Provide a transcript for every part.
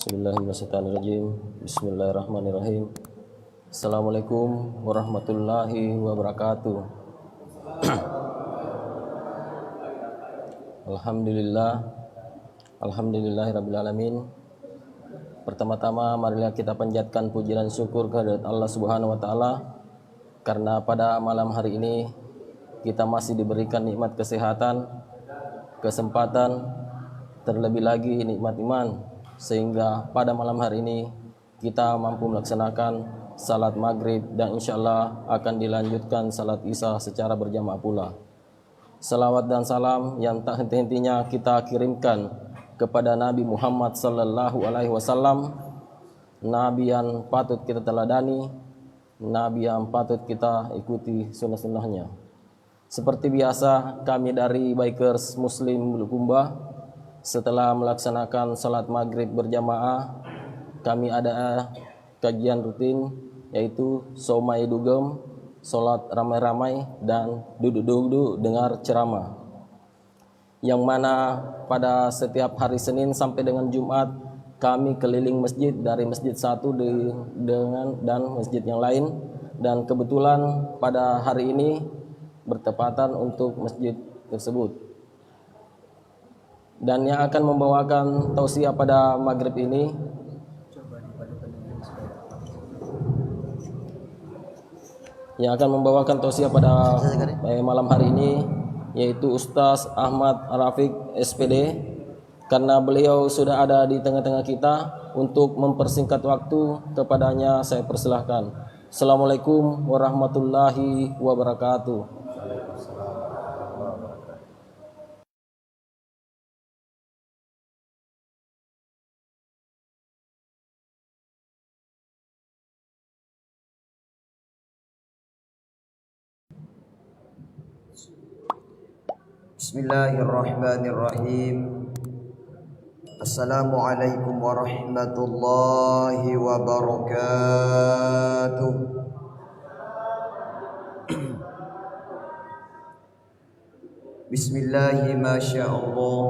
Bismillahirrahmanirrahim. Assalamualaikum warahmatullahi wabarakatuh. Alhamdulillahirabbil alamin. Pertama-tama marilah kita panjatkan puji dan syukur kehadirat Allah Subhanahu wa taala karena pada malam hari ini kita masih diberikan nikmat kesehatan, kesempatan, terlebih lagi nikmat iman, sehingga pada malam hari ini kita mampu melaksanakan salat maghrib dan insya Allah akan dilanjutkan salat isya secara berjamaah pula. Salawat dan salam yang tak henti-hentinya kita kirimkan kepada Nabi Muhammad sallallahu alaihi wasallam, Nabi yang patut kita teladani, Nabi yang patut kita ikuti sunnah-sunnahnya. Seperti biasa, kami dari Bikers Muslim Bulukumba setelah melaksanakan salat maghrib berjamaah, kami ada kajian rutin yaitu somai dugem, salat ramai-ramai, dan duduk-duduk dengar ceramah. Yang mana pada setiap hari Senin sampai dengan Jumat kami keliling masjid dari masjid satu dan masjid yang lain, dan kebetulan pada hari ini bertepatan untuk masjid tersebut. Dan yang akan membawakan tausiah pada maghrib ini malam hari ini yaitu Ustaz Ahmad Rafiq SPD, karena beliau sudah ada di tengah-tengah kita. Untuk mempersingkat waktu, kepadanya saya persilahkan. Assalamualaikum warahmatullahi wabarakatuh. Bismillahirrahmanirrahim. Assalamualaikum warahmatullahi wabarakatuh. Bismillahi masyaallah.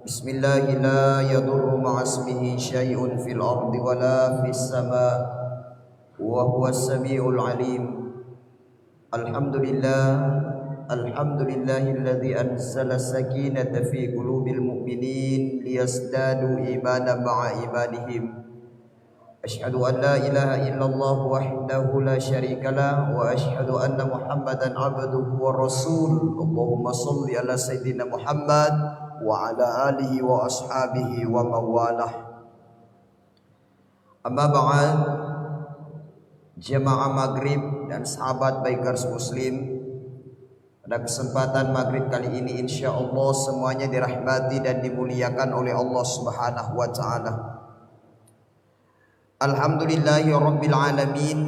Bismillahi la yadurru ma'asmihi syai'un fil ardi wala fis sama' wa huwas samiul alim. Alhamdulillahilladzi anzala sakinata fi qulubil mu'minin liyazdadu imanan ma'a imanihim. Asyhadu an la ilaha illallah wahdahu la syarikalah wa asyhadu anna Muhammadan abduhu wa rasul. Allahumma shalli ala sayyidina Muhammad wa ala alihi wa ashabihi wa mawalah. Amma ba'd, jemaah maghrib dan sahabat Bikers Muslim, pada kesempatan maghrib kali ini insya Allah semuanya dirahmati dan dimuliakan oleh Allah Subhanahu wa ta'ala. Alhamdulillahirabbil alamin.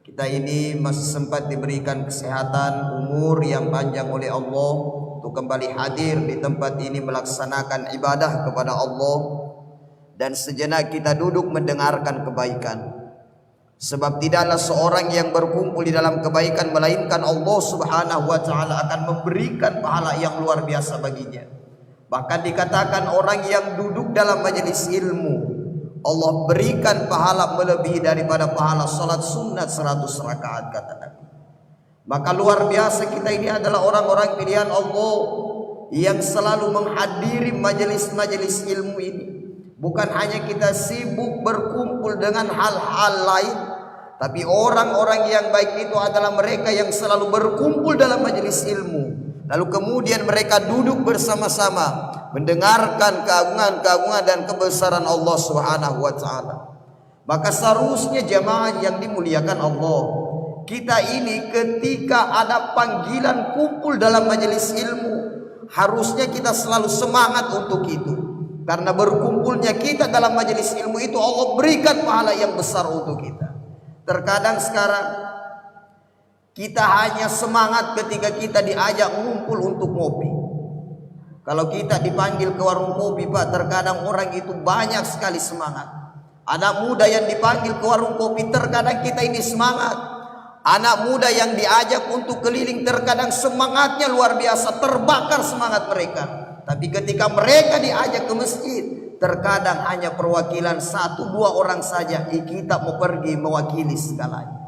Kita ini masih sempat diberikan kesehatan, umur yang panjang oleh Allah untuk kembali hadir di tempat ini melaksanakan ibadah kepada Allah, dan sejenak kita duduk mendengarkan kebaikan. Sebab tidaklah seorang yang berkumpul di dalam kebaikan melainkan Allah Subhanahu wa ta'ala akan memberikan pahala yang luar biasa baginya. Bahkan dikatakan orang yang duduk dalam majelis ilmu, Allah berikan pahala melebihi daripada pahala salat sunat 100 rakaat, kata Nabi. Maka luar biasa kita ini adalah orang-orang pilihan Allah yang selalu menghadiri majelis-majelis ilmu ini. Bukan hanya kita sibuk berkumpul dengan hal-hal lain, tapi orang-orang yang baik itu adalah mereka yang selalu berkumpul dalam majelis ilmu, lalu kemudian mereka duduk bersama-sama mendengarkan keagungan-keagungan dan kebesaran Allah Subhanahu wa ta'ala. Maka seharusnya jamaah yang dimuliakan Allah, kita ini ketika ada panggilan kumpul dalam majelis ilmu, harusnya kita selalu semangat untuk itu. Karena berkumpulnya kita dalam majelis ilmu itu Allah berikan pahala yang besar untuk kita. Terkadang sekarang kita hanya semangat ketika kita diajak ngumpul untuk ngopi. Kalau kita dipanggil ke warung kopi, Pak, terkadang orang itu banyak sekali semangat. Anak muda yang dipanggil ke warung kopi, terkadang kita ini semangat. Anak muda yang diajak untuk keliling, terkadang semangatnya luar biasa, terbakar semangat mereka. Tapi ketika mereka diajak ke masjid, terkadang hanya perwakilan 1-2 orang saja. Kita mau pergi mewakili segalanya.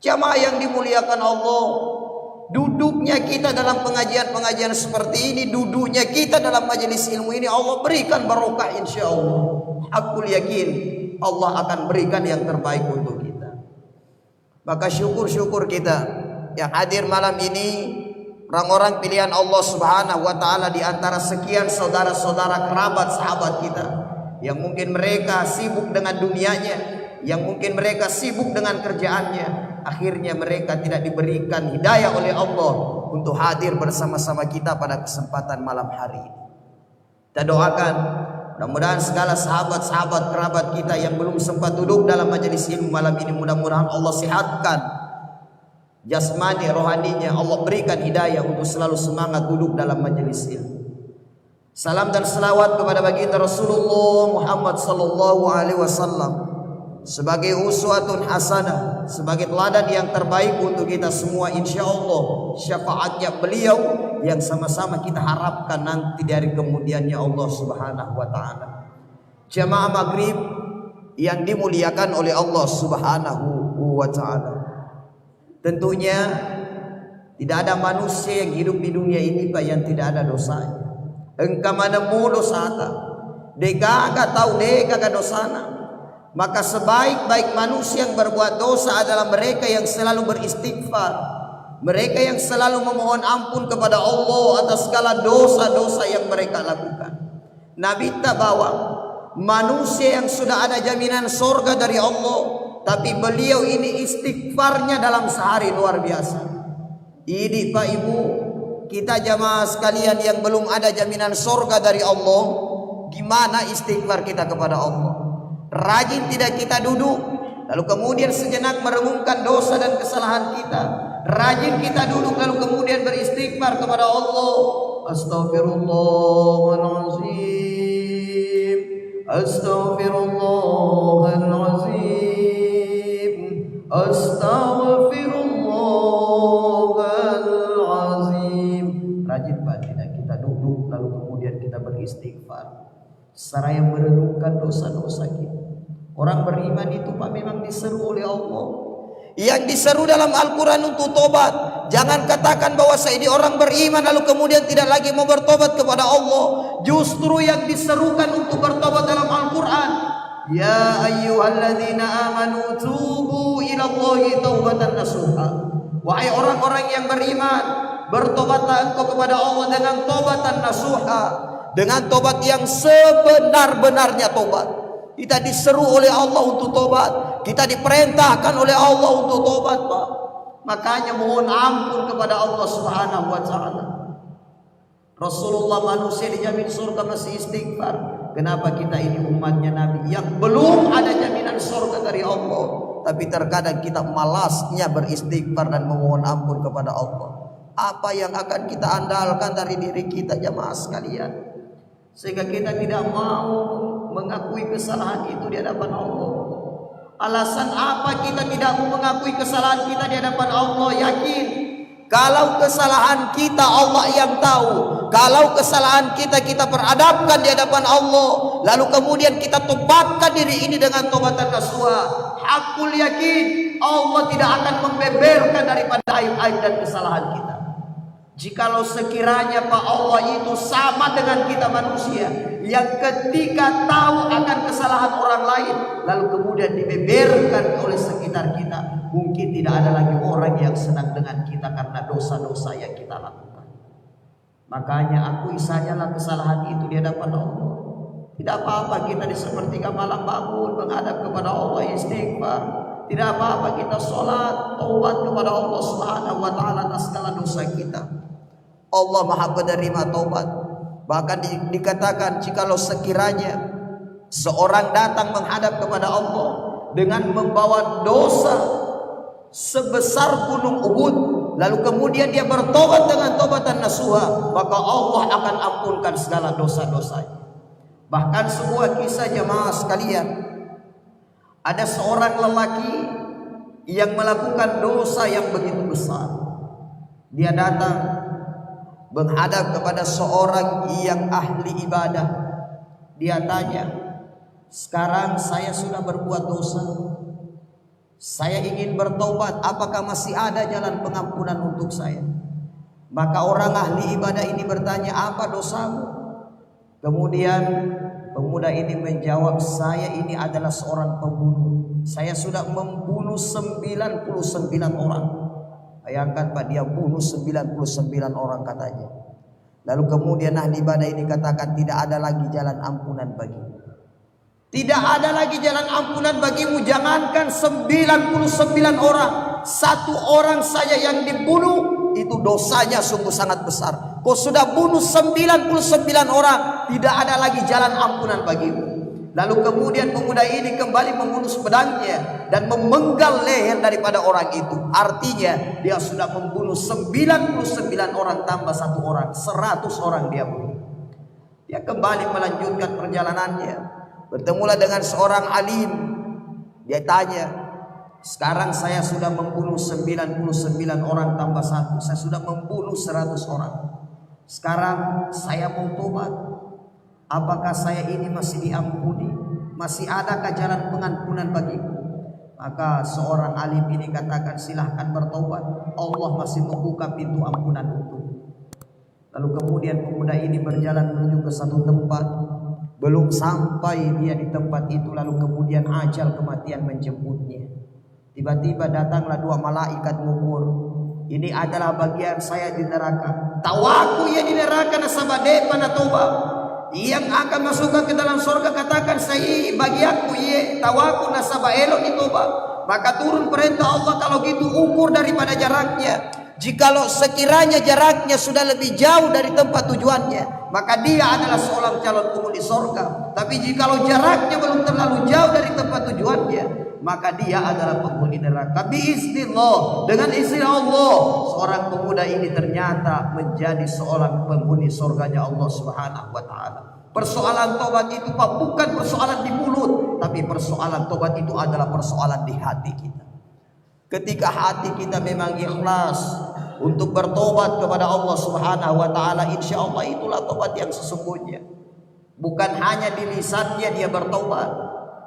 Jamaah yang dimuliakan Allah, duduknya kita dalam pengajian-pengajian seperti ini, duduknya kita dalam majelis ilmu ini, Allah berikan barokah insya Allah. Aku yakin Allah akan berikan yang terbaik untuk kita. Maka syukur-syukur kita yang hadir malam ini, orang-orang pilihan Allah Subhanahu wa taala di antara sekian saudara-saudara kerabat sahabat kita yang mungkin mereka sibuk dengan dunianya, yang mungkin mereka sibuk dengan kerjaannya, akhirnya mereka tidak diberikan hidayah oleh Allah untuk hadir bersama-sama kita pada kesempatan malam hari ini. Kita doakan mudah-mudahan segala sahabat-sahabat kerabat kita yang belum sempat duduk dalam majelis ilmu malam ini, mudah-mudahan Allah sehatkan jasmani rohaninya, Allah berikan hidayah untuk selalu semangat duduk dalam majelis ilmu. Salam dan selawat kepada baginda Rasulullah Muhammad sallallahu alaihi wasallam sebagai uswatun hasanah, sebagai teladan yang terbaik untuk kita semua, insyaallah syafaatnya beliau yang sama-sama kita harapkan nanti dari kemudiannya Allah Subhanahu wa taala. Jamaah maghrib yang dimuliakan oleh Allah Subhanahu wa taala. Tentunya tidak ada manusia yang hidup di dunia ini Pak yang tidak ada dosanya. Engkau mana mu dosa ta? Deka agak tahu deka agak dosana. Maka sebaik-baik manusia yang berbuat dosa adalah mereka yang selalu beristighfar, mereka yang selalu memohon ampun kepada Allah atas segala dosa-dosa yang mereka lakukan. Nabi tak bawa manusia yang sudah ada jaminan surga dari Allah, tapi beliau ini istighfarnya dalam sehari luar biasa. Ini Pak Ibu, kita jamaah sekalian yang belum ada jaminan surga dari Allah, gimana istighfar kita kepada Allah? Rajin tidak kita duduk lalu kemudian sejenak merenungkan dosa dan kesalahan kita. Rajin kita duduk lalu kemudian beristighfar kepada Allah. Astaghfirullahalazim, astaghfirullahalazim, astaghfirullahalazim. Rajin Pak tidak kita duduk lalu kemudian kita beristighfar seraya merenungkan dosa-dosa kita. Orang beriman itu Pak memang diseru oleh Allah. Yang diseru dalam Al-Quran untuk tobat. Jangan katakan bahwa saya ini orang beriman lalu kemudian tidak lagi mau bertobat kepada Allah. Justru yang diserukan untuk bertobat dalam Al-Quran, ya ayyuhalladzina amanu tubu ilallahi taubatan nasuha. Wahai orang-orang yang beriman, bertobatlah engkau kepada Allah dengan taubatan nasuha, dengan tobat yang sebenar-benarnya tobat. Kita diseru oleh Allah untuk tobat, kita diperintahkan oleh Allah untuk tobat Pak. Makanya mohon ampun kepada Allah Subhanahu wa taala. Rasulullah manusia dijamin surga masih istighfar. Kenapa kita ini umatnya Nabi yang belum ada jaminan surga dari Allah, tapi terkadang kita malasnya beristighfar dan memohon ampun kepada Allah. Apa yang akan kita andalkan dari diri kita jamaah sekalian, sehingga kita tidak mau mengakui kesalahan itu di hadapan Allah. Alasan apa kita tidak mau mengakui kesalahan kita di hadapan Allah? Yakin kalau kesalahan kita Allah yang tahu. Kalau kesalahan kita perhadapkan di hadapan Allah, lalu kemudian kita tobatkan diri ini dengan tobatan nasuha, hakul yakin Allah tidak akan membeberkan daripada aib-aib dan kesalahan kita. Jikalau sekiranya Pak Allah itu sama dengan kita manusia yang ketika tahu akan kesalahan orang lain lalu kemudian dibeberkan oleh sekitar kita, mungkin tidak ada lagi orang yang senang dengan kita karena dosa-dosa yang kita lakukan. Makanya akui sajalah kesalahan itu di hadapan Allah. Tidak apa-apa kita di sepertiga malam bangun menghadap kepada Allah istighfar. Tidak apa-apa kita sholat taubat kepada Allah Subhanahu wa taala atas segala dosa kita. Allah Maha penerima taubat. Bahkan dikatakan jikalau sekiranya seorang datang menghadap kepada Allah dengan membawa dosa sebesar gunung Uhud, lalu kemudian dia bertobat dengan tobatan nasuha, maka Allah akan ampunkan segala dosa-dosanya. Bahkan sebuah kisah jemaah sekalian, ada seorang lelaki yang melakukan dosa yang begitu besar. Dia datang menghadap kepada seorang yang ahli ibadah. Dia tanya, sekarang saya sudah berbuat dosa, saya ingin bertobat, apakah masih ada jalan pengampunan untuk saya? Maka orang ahli ibadah ini bertanya, apa dosamu? Kemudian pemuda ini menjawab, saya ini adalah seorang pembunuh. Saya sudah membunuh 99 orang. Bayangkan Pak, dia bunuh 99 orang katanya. Lalu kemudian ahli ibadah ini katakan, tidak ada lagi jalan ampunan bagimu. Tidak ada lagi jalan ampunan bagimu. Jangankan 99 orang, satu orang saja yang dibunuh, itu dosanya sungguh sangat besar. Kau sudah bunuh 99 orang, tidak ada lagi jalan ampunan bagimu. Lalu kemudian pemuda ini kembali menghunus pedangnya dan memenggal leher daripada orang itu. Artinya dia sudah membunuh 99 orang tambah satu orang, 100 orang dia bunuh. Dia kembali melanjutkan perjalanannya. Bertemulah dengan seorang alim. Dia tanya, sekarang saya sudah membunuh 99 orang tambah satu, saya sudah membunuh 100 orang. Sekarang saya mau tobat. Apakah saya ini masih diampuni? Masih adakah jalan pengampunan bagiku? Maka seorang alim ini katakan, silahkan bertobat, Allah masih membuka pintu ampunan untukmu. Lalu kemudian pemuda ini berjalan menuju ke satu tempat. Belum sampai dia di tempat itu, lalu kemudian ajal kematian menjemputnya. Tiba-tiba datanglah dua malaikat mengukur. Ini adalah bagian saya di neraka. Tawaku ya di neraka nasabade panatoba. Yang akan masuk ke dalam surga katakan, saya bagi aku ye tawaku nasaba elok ditoba. Maka turun perintah Allah, kalau gitu ukur daripada jaraknya. Jikalau sekiranya jaraknya sudah lebih jauh dari tempat tujuannya, maka dia adalah seorang calon penghuni surga. Tapi jikalau jaraknya belum terlalu jauh dari tempat tujuannya, maka dia adalah penghuni neraka. Biiznillah, dengan izin Allah, seorang pemuda ini ternyata menjadi seorang penghuni surganya Allah Subhanahu wa taala. Persoalan tobat itu Pak bukan persoalan di mulut, tapi persoalan tobat itu adalah persoalan di hati kita. Ketika hati kita memang ikhlas untuk bertobat kepada Allah Subhanahu wa taala, insya Allah itulah tobat yang sesungguhnya. Bukan hanya di lisannya dia bertobat,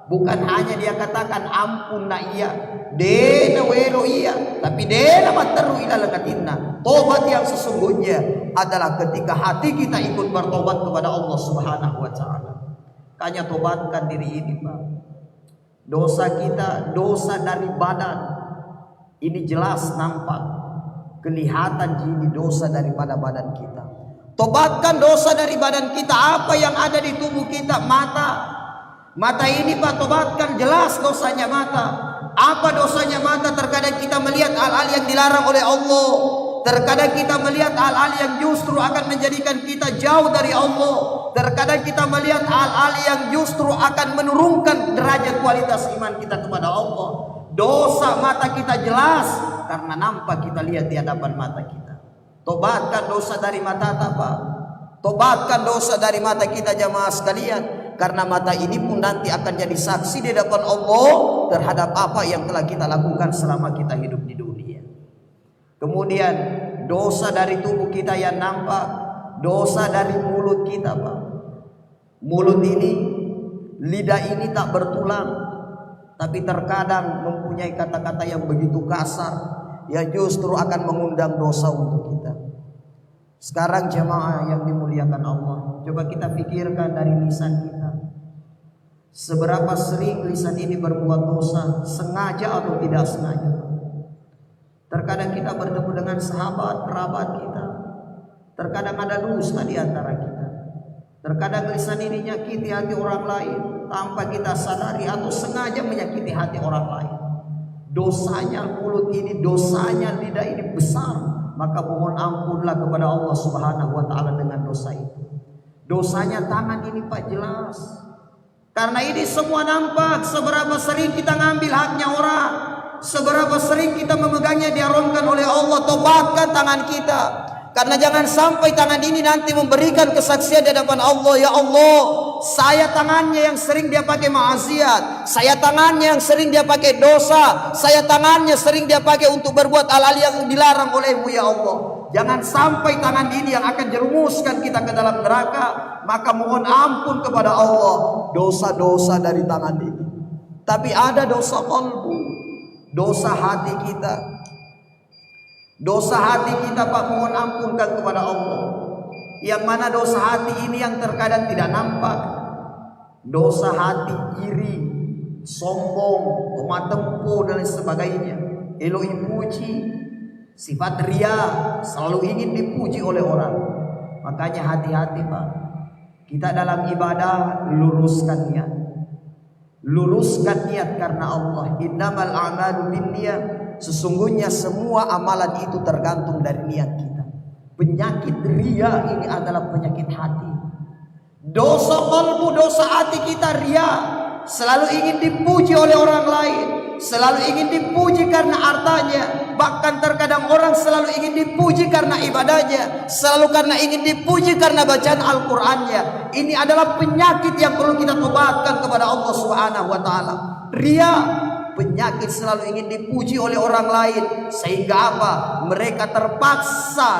bukan hanya dia katakan ampun na iya, dena wero iya, tapi dena mataru ila lakatinna. Tobat yang sesungguhnya adalah ketika hati kita ikut bertobat kepada Allah Subhanahu wa taala. Hanya tobatkan diri ini Pak. Dosa kita, dosa dari badan ini jelas nampak, kelihatan ini dosa daripada badan kita. Tobatkan dosa dari badan kita. Apa yang ada di tubuh kita? Mata ini Pak, tobatkan, jelas dosanya mata. Apa dosanya mata? Terkadang kita melihat hal-hal yang dilarang oleh Allah. Terkadang kita melihat hal-hal yang justru akan menjadikan kita jauh dari Allah. Terkadang kita melihat hal-hal yang justru akan menurunkan derajat kualitas iman kita kepada Allah. Dosa mata kita jelas karena nampak, kita lihat di hadapan mata kita. Tobatkan dosa dari mata Pak. Tobatkan dosa dari mata kita jamaah sekalian, karena mata ini pun nanti akan jadi saksi di hadapan Allah terhadap apa yang telah kita lakukan selama kita hidup di dunia. Kemudian dosa dari tubuh kita yang nampak, dosa dari mulut kita Pak. Mulut ini, lidah ini tak bertulang, tapi terkadang mempunyai kata-kata yang begitu kasar, yang justru akan mengundang dosa untuk kita. Sekarang jemaah yang dimuliakan Allah, coba kita pikirkan dari lisan kita. Seberapa sering lisan ini berbuat dosa, sengaja atau tidak sengaja. Terkadang kita bertemu dengan sahabat, kerabat kita. Terkadang ada dusta di antara kita. Terkadang lisan ini menyakiti hati orang lain tanpa kita sadari, atau sengaja menyakiti hati orang lain. Dosanya mulut ini, dosanya lidah ini besar. Maka mohon ampunlah kepada Allah Subhanahu wa taala dengan dosa itu. Dosanya tangan ini Pak jelas. Karena ini semua nampak, seberapa sering kita ngambil haknya orang, seberapa sering kita memegangnya diharamkan oleh Allah. Tobatkan tangan kita. Karena jangan sampai tangan ini nanti memberikan kesaksian di hadapan Allah. Ya Allah, saya tangannya yang sering dia pakai maksiat, saya tangannya yang sering dia pakai dosa, saya tangannya sering dia pakai untuk berbuat hal-hal yang dilarang olehmu ya Allah. Jangan sampai tangan ini yang akan jerumuskan kita ke dalam neraka. Maka mohon ampun kepada Allah dosa-dosa dari tangan ini. Tapi ada dosa qalbu, dosa hati kita. Dosa hati kita Pak, mohon ampunkan kepada Allah. Yang mana dosa hati ini yang terkadang tidak nampak. Dosa hati iri, sombong, pematempo dan sebagainya. Eloi puji, sifat ria, selalu ingin dipuji oleh orang. Makanya hati-hati Pak. Kita dalam ibadah luruskan niat. Luruskan niat karena Allah. Innamal a'malu binniyat. Sesungguhnya semua amalan itu tergantung dari niat kita. Penyakit ria ini adalah penyakit hati. Dosa qalbu, dosa hati kita ria. Selalu ingin dipuji oleh orang lain. Selalu ingin dipuji karena hartanya. Bahkan terkadang orang selalu ingin dipuji karena ibadahnya. Selalu karena ingin dipuji karena bacaan Al-Qur'annya. Ini adalah penyakit yang perlu kita tobatkan kepada Allah Subhanahu wa taala. Ria, penyakit selalu ingin dipuji oleh orang lain. Sehingga apa? Mereka terpaksa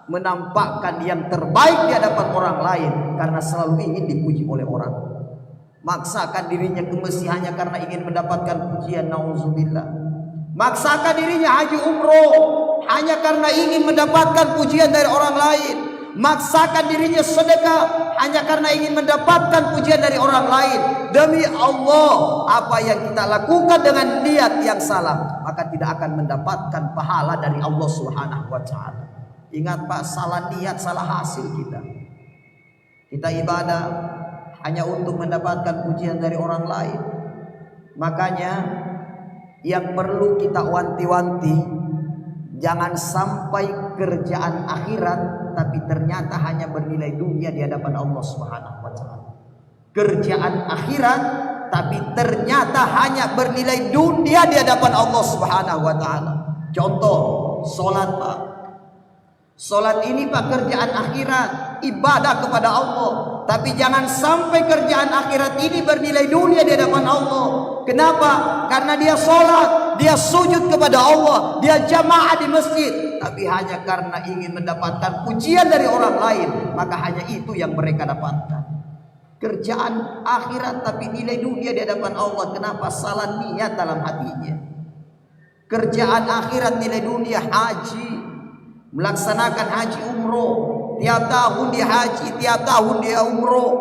menampakkan yang terbaik di hadapan orang lain karena selalu ingin dipuji oleh orang. Maksakan dirinya ke Mesir hanya karena ingin mendapatkan pujian, nauzubillah. Maksakan dirinya haji umroh hanya karena ingin mendapatkan pujian dari orang lain. Maksakan dirinya sedekah hanya karena ingin mendapatkan pujian dari orang lain. Demi Allah, apa yang kita lakukan dengan niat yang salah, maka tidak akan mendapatkan pahala dari Allah Subhanahu wa taala. Ingat Pak, salah niat, salah hasil kita. Kita ibadah hanya untuk mendapatkan pujian dari orang lain. Makanya yang perlu kita wanti-wanti, jangan sampai kerjaan akhirat tapi ternyata hanya bernilai dunia di hadapan Allah Subhanahu wa taala. Kerjaan akhirat tapi ternyata hanya bernilai dunia di hadapan Allah Subhanahu wa taala. Contoh, salat Pak. Salat ini Pak kerjaan akhirat, ibadah kepada Allah. Tapi jangan sampai kerjaan akhirat ini bernilai dunia di hadapan Allah. Kenapa? Karena dia sholat, dia sujud kepada Allah, dia jamaah di masjid, tapi hanya karena ingin mendapatkan pujian dari orang lain, maka hanya itu yang mereka dapatkan. Kerjaan akhirat tapi nilai dunia di hadapan Allah. Kenapa? Salah niat dalam hatinya. Kerjaan akhirat nilai dunia, haji, melaksanakan haji umroh. Tiap tahun dia haji, tiap tahun dia umroh.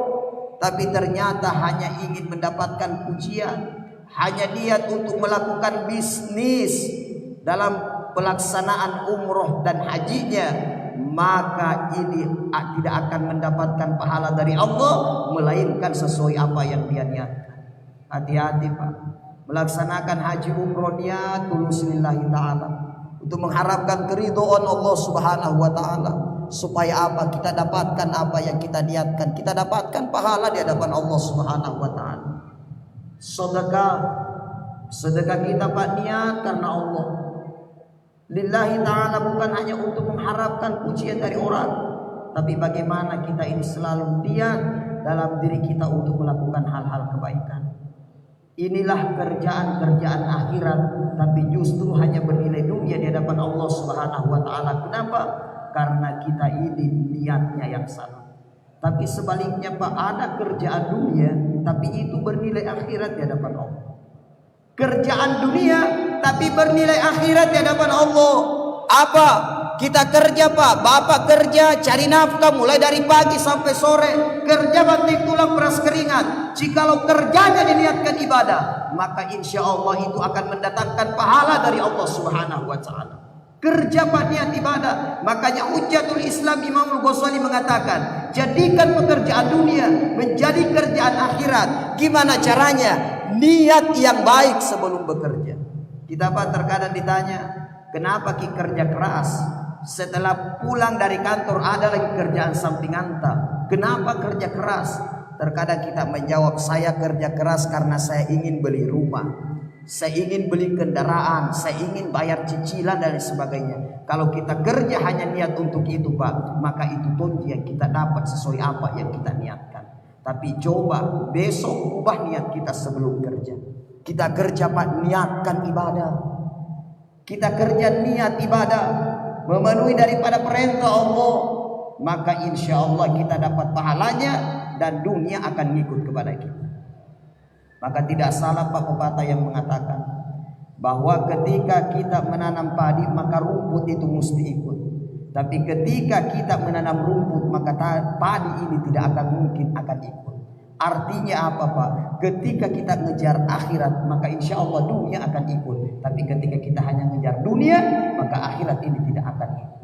Tapi ternyata hanya ingin mendapatkan pujian, hanya niat untuk melakukan bisnis dalam pelaksanaan umroh dan hajinya, maka ini tidak akan mendapatkan pahala dari Allah, melainkan sesuai apa yang dia niatkan. Hati-hati Pak. Melaksanakan haji umroh niat tulus lillahi ta'ala, untuk mengharapkan keridhaan Allah Subhanahu wa taala. Supaya apa? Kita dapatkan apa yang kita niatkan. Kita dapatkan pahala di hadapan Allah Subhanahu wa taala. Sedekah, sedekah kita Pak niat karena Allah. Lillahi ta'ala, bukan hanya untuk mengharapkan pujian dari orang, tapi bagaimana kita ini selalu niat dalam diri kita untuk melakukan hal-hal kebaikan. Inilah kerjaan-kerjaan akhirat, tapi justru hanya bernilai dunia di hadapan Allah Subhanahu wa taala. Kenapa? Karena kita ini niatnya yang salah. Tapi sebaliknya Pak, ada kerjaan dunia tapi itu bernilai akhirat di hadapan Allah. Kerjaan dunia tapi bernilai akhirat di hadapan Allah. Apa? Kita kerja Pak, bapak kerja cari nafkah mulai dari pagi sampai sore, kerja banting tulang peras keringat. Jikalau kerjanya diniatkan ibadah, maka insya Allah itu akan mendatangkan pahala dari Allah Subhanahu wa taala. Kerja Pak niat ibadah. Makanya Hujjatul Islam Imam Al-Ghazali mengatakan, jadikan pekerjaan dunia menjadi kerjaan akhirat. Gimana caranya? Niat yang baik sebelum bekerja. Kita Pak terkadang ditanya, kenapa Ki kerja keras? Setelah pulang dari kantor ada lagi kerjaan sampingan tak? Kenapa kerja keras? Terkadang kita menjawab, saya kerja keras karena saya ingin beli rumah, saya ingin beli kendaraan, saya ingin bayar cicilan dan sebagainya. Kalau kita kerja hanya niat untuk itu Pak, maka itu tonji yang kita dapat sesuai apa yang kita niatkan. Tapi coba besok ubah niat kita sebelum kerja. Kita kerja Pak niatkan ibadah. Kita kerja niat ibadah. memenuhi daripada perintah Allah, maka insya Allah kita dapat pahalanya dan dunia akan ngikut kepada kita. Maka tidak salah Pak pepatah yang mengatakan bahwa ketika kita menanam padi maka rumput itu mesti ikut. Tapi ketika kita menanam rumput maka padi ini tidak akan mungkin akan ikut. Artinya apa Pak? Ketika kita ngejar akhirat maka insya Allah dunia akan ikut. Tapi ketika kita hanya ngejar dunia maka akhirat ini tidak akan ikut.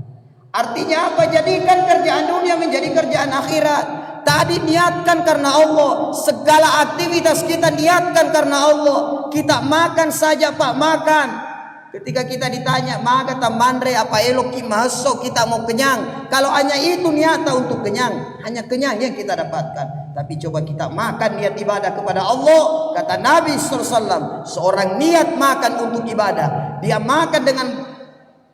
Artinya apa? Jadikan kerjaan dunia menjadi kerjaan akhirat. Tadi niatkan karena Allah. Segala aktivitas kita niatkan karena Allah. Kita makan saja Pak, makan. Ketika kita ditanya, "Maga tamandre apa elok kimaso kita mau kenyang?" Kalau hanya itu niat untuk kenyang, hanya kenyang yang kita dapatkan. Tapi coba kita makan niat ibadah kepada Allah. Kata Nabi SAW, seorang niat makan untuk ibadah, dia makan dengan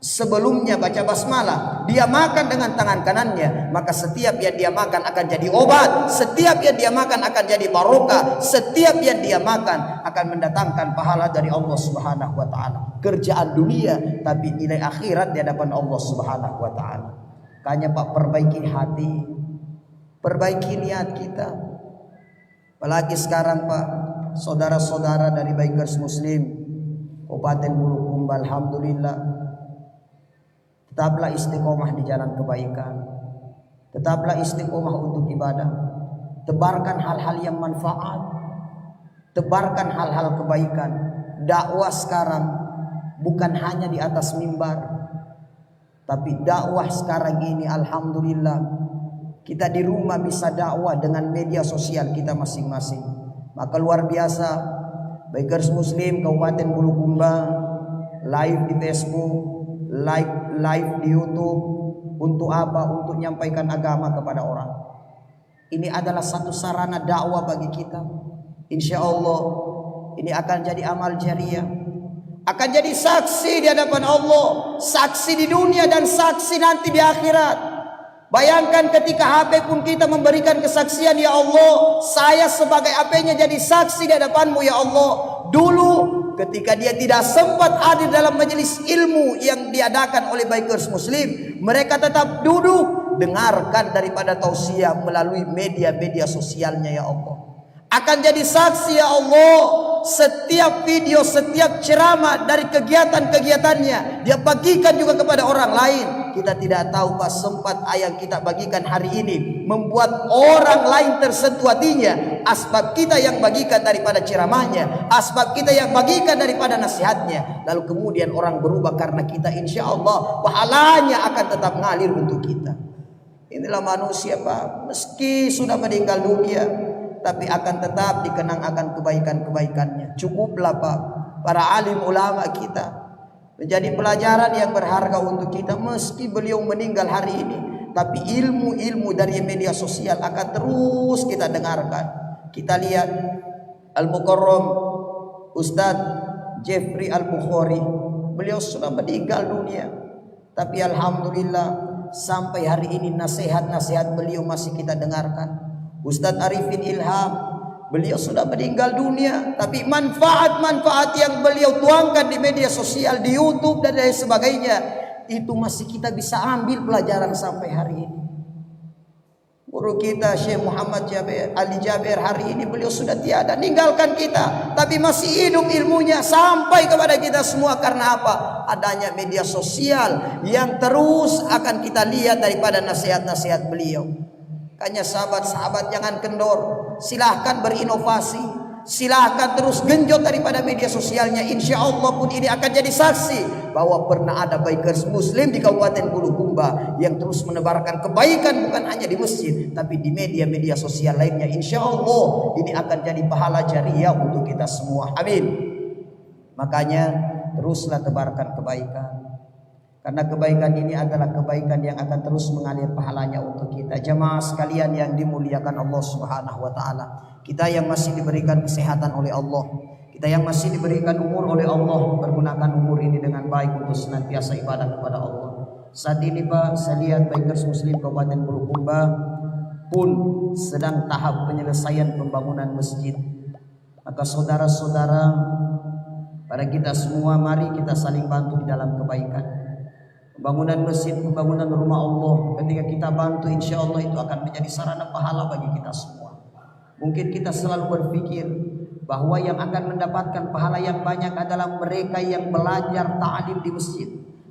sebelumnya baca basmalah, dia makan dengan tangan kanannya, maka setiap yang dia makan akan jadi obat, setiap yang dia makan akan jadi barokah, setiap yang dia makan akan mendatangkan pahala dari Allah Subhanahu wa taala. Kerjaan dunia tapi nilai akhirat di hadapan Allah Subhanahu wa taala. Makanya Pak, perbaiki hati, perbaiki niat kita. Apalagi sekarang Pak, saudara-saudara dari Bikers Muslim Kabupaten Bulukumba, alhamdulillah, tetaplah istiqomah di jalan kebaikan, tetaplah istiqomah untuk ibadah, tebarkan hal-hal yang manfaat, tebarkan hal-hal kebaikan. Dakwah sekarang bukan hanya di atas mimbar, tapi dakwah sekarang ini alhamdulillah kita di rumah bisa dakwah dengan media sosial kita masing-masing. Maka luar biasa, Bikers Muslim Kabupaten Bulukumba live di Facebook, live di YouTube. Untuk apa? Untuk menyampaikan agama kepada orang. Ini adalah satu sarana dakwah bagi kita. Insya Allah ini akan jadi amal jariah, akan jadi saksi di hadapan Allah, saksi di dunia dan saksi nanti di akhirat. Bayangkan ketika HP pun kita memberikan kesaksian, ya Allah, saya sebagai HP-nya jadi saksi di hadapanmu ya Allah. Dulu ketika dia tidak sempat hadir dalam majelis ilmu yang diadakan oleh Bikers Muslim, mereka tetap duduk dengarkan daripada tausiah melalui media-media sosialnya ya Allah. Akan jadi saksi ya Allah, setiap video, setiap ceramah dari kegiatan-kegiatannya dia bagikan juga kepada orang lain. Kita tidak tahu Pak, sempat yang kita bagikan hari ini membuat orang lain tersentuh hatinya. Asbab kita yang bagikan daripada ceramahnya, asbab kita yang bagikan daripada nasihatnya, lalu kemudian orang berubah karena kita, insya Allah pahalanya akan tetap ngalir untuk kita. Inilah manusia Pak, meski sudah meninggal dunia tapi akan tetap dikenang akan kebaikan-kebaikannya. Cukuplah Pak, para alim ulama kita menjadi pelajaran yang berharga untuk kita. Meski beliau meninggal hari ini, tapi ilmu-ilmu dari media sosial akan terus kita dengarkan. Kita lihat Al-Mukarram Ustadz Jeffrey Al-Bukhari, beliau sudah meninggal dunia, tapi alhamdulillah sampai hari ini nasihat-nasihat beliau masih kita dengarkan. Ustadz Arifin Ilham, beliau sudah meninggal dunia, tapi manfaat-manfaat yang beliau tuangkan di media sosial, di YouTube dan lain sebagainya, itu masih kita bisa ambil pelajaran sampai hari ini. Guru kita Syekh Muhammad Ali Jabir hari ini beliau sudah tiada, ninggalkan kita, tapi masih hidup ilmunya sampai kepada kita semua. Karena apa? Adanya media sosial yang terus akan kita lihat daripada nasihat-nasihat beliau. Makanya sahabat-sahabat jangan kendor, silahkan berinovasi, silahkan terus genjot daripada media sosialnya. Insya Allah pun ini akan jadi saksi bahwa pernah ada Bikers Muslim di Kabupaten Bulukumba yang terus menebarkan kebaikan, bukan hanya di masjid tapi di media-media sosial lainnya. Insya Allah ini akan jadi pahala jariah untuk kita semua. Amin. Makanya teruslah tebarkan kebaikan, karena kebaikan ini adalah kebaikan yang akan terus mengalir pahalanya untuk kita. Jemaah sekalian yang dimuliakan Allah Subhanahu wa taala, kita yang masih diberikan kesehatan oleh Allah, kita yang masih diberikan umur oleh Allah, pergunakan umur ini dengan baik untuk senantiasa ibadah kepada Allah. Saat ini Pak, saya lihat Bikers Muslim Kabupaten Bulukumba pun sedang tahap penyelesaian pembangunan masjid. Maka saudara-saudara, pada kita semua, mari kita saling bantu di dalam kebaikan. Pembangunan masjid, pembangunan rumah Allah, ketika kita bantu, insya Allah itu akan menjadi sarana pahala bagi kita semua. Mungkin kita selalu berpikir bahwa yang akan mendapatkan pahala yang banyak adalah mereka yang belajar ta'lim di masjid,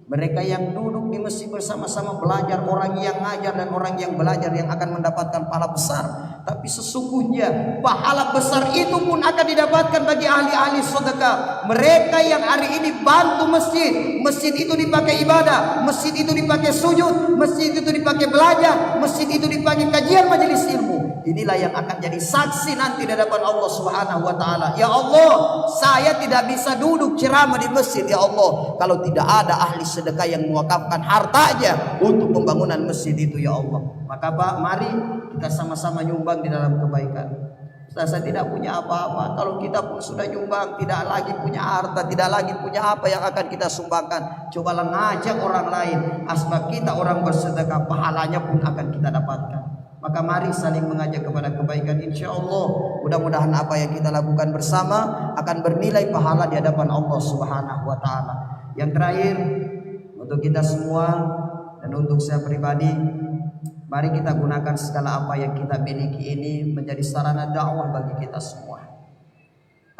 mereka yang duduk di masjid bersama-sama belajar, orang yang ngajar dan orang yang belajar yang akan mendapatkan pahala besar. Tapi sesungguhnya pahala besar itu pun akan didapatkan bagi ahli-ahli sedekah. Mereka yang hari ini bantu masjid, masjid itu dipakai ibadah, masjid itu dipakai sujud, masjid itu dipakai belajar, masjid itu dipakai kajian majelis ilmu. Inilah yang akan jadi saksi nanti di hadapan Allah Subhanahu wa taala. Ya Allah, saya tidak bisa duduk ceramah di masjid ya Allah kalau tidak ada ahli sedekah yang mewakafkan hartanya untuk pembangunan masjid itu ya Allah. Maka Pak, mari kita sama-sama nyumbang di dalam kebaikan. Saya tidak punya apa-apa. Kalau kita pun sudah nyumbang, tidak lagi punya harta, tidak lagi punya apa yang akan kita sumbangkan. Cobalah ngajak orang lain, asbab kita orang bersedekah, pahalanya pun akan kita dapatkan. Maka mari saling mengajak kepada kebaikan. Insya Allah mudah-mudahan apa yang kita lakukan bersama akan bernilai pahala di hadapan Allah Subhanahu wa taala. Yang terakhir, untuk kita semua dan untuk saya pribadi, mari kita gunakan segala apa yang kita miliki ini menjadi sarana dakwah bagi kita semua.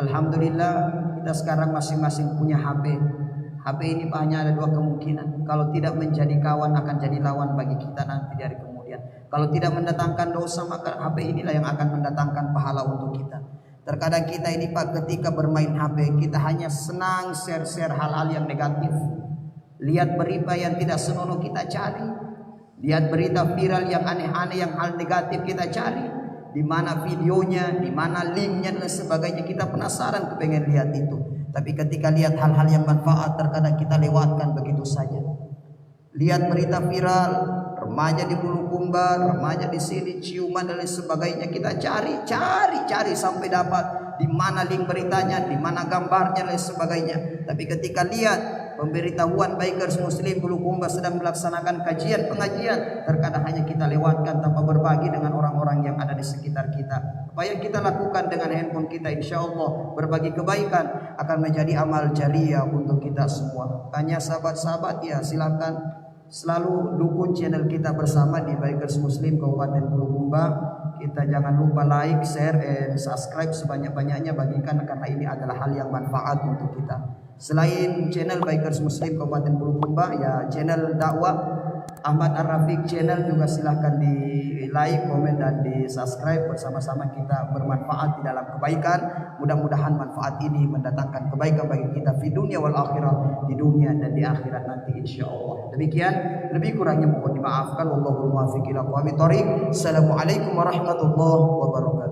Alhamdulillah kita sekarang masing-masing punya HP. HP ini hanya ada dua kemungkinan. Kalau tidak menjadi kawan akan jadi lawan bagi kita nanti dari kemudian. Kalau tidak mendatangkan dosa maka HP inilah yang akan mendatangkan pahala untuk kita. Terkadang kita ini Pak ketika bermain HP kita hanya senang share-share hal-hal yang negatif. Lihat berita yang tidak senonoh kita cari. Lihat berita viral yang aneh-aneh, yang hal negatif kita cari. Di mana videonya, di mana linknya dan sebagainya, kita penasaran kepengen lihat itu. Tapi ketika lihat hal-hal yang manfaat terkadang kita lewatkan begitu saja. Lihat berita viral, remaja di Bulukumba, remaja di sini ciuman dan lain sebagainya, kita cari sampai dapat di mana link beritanya, di mana gambarnya dan lain sebagainya. Tapi ketika lihat pemberitahuan Bikers Muslim Bulukumba sedang melaksanakan kajian pengajian, terkadang hanya kita lewatkan tanpa berbagi dengan orang-orang yang ada di sekitar kita. Apa yang kita lakukan dengan handphone kita, insya Allah berbagi kebaikan akan menjadi amal jariah untuk kita semua. Tanya sahabat-sahabat, ya silakan selalu dukung channel kita bersama di Bikers Muslim Kabupaten Bulukumba. Kita jangan lupa like, share, dan subscribe sebanyak-banyaknya, bagikan karena ini adalah hal yang manfaat untuk kita. Selain channel Bikers Muslim Kabupaten Bulukumba, ya channel dakwah Ahmad Ar-Rafiq channel juga silahkan di like, komen, dan di subscribe. Bersama-sama kita bermanfaat di dalam kebaikan. Mudah-mudahan manfaat ini mendatangkan kebaikan bagi kita di dunia wal akhirat, di dunia dan di akhirat nanti insya Allah. Demikian, lebih kurangnya mohon dimaafkan. Wallahul muwaffiq ila aqwamit thoriq. Assalamualaikum warahmatullahi wabarakatuh.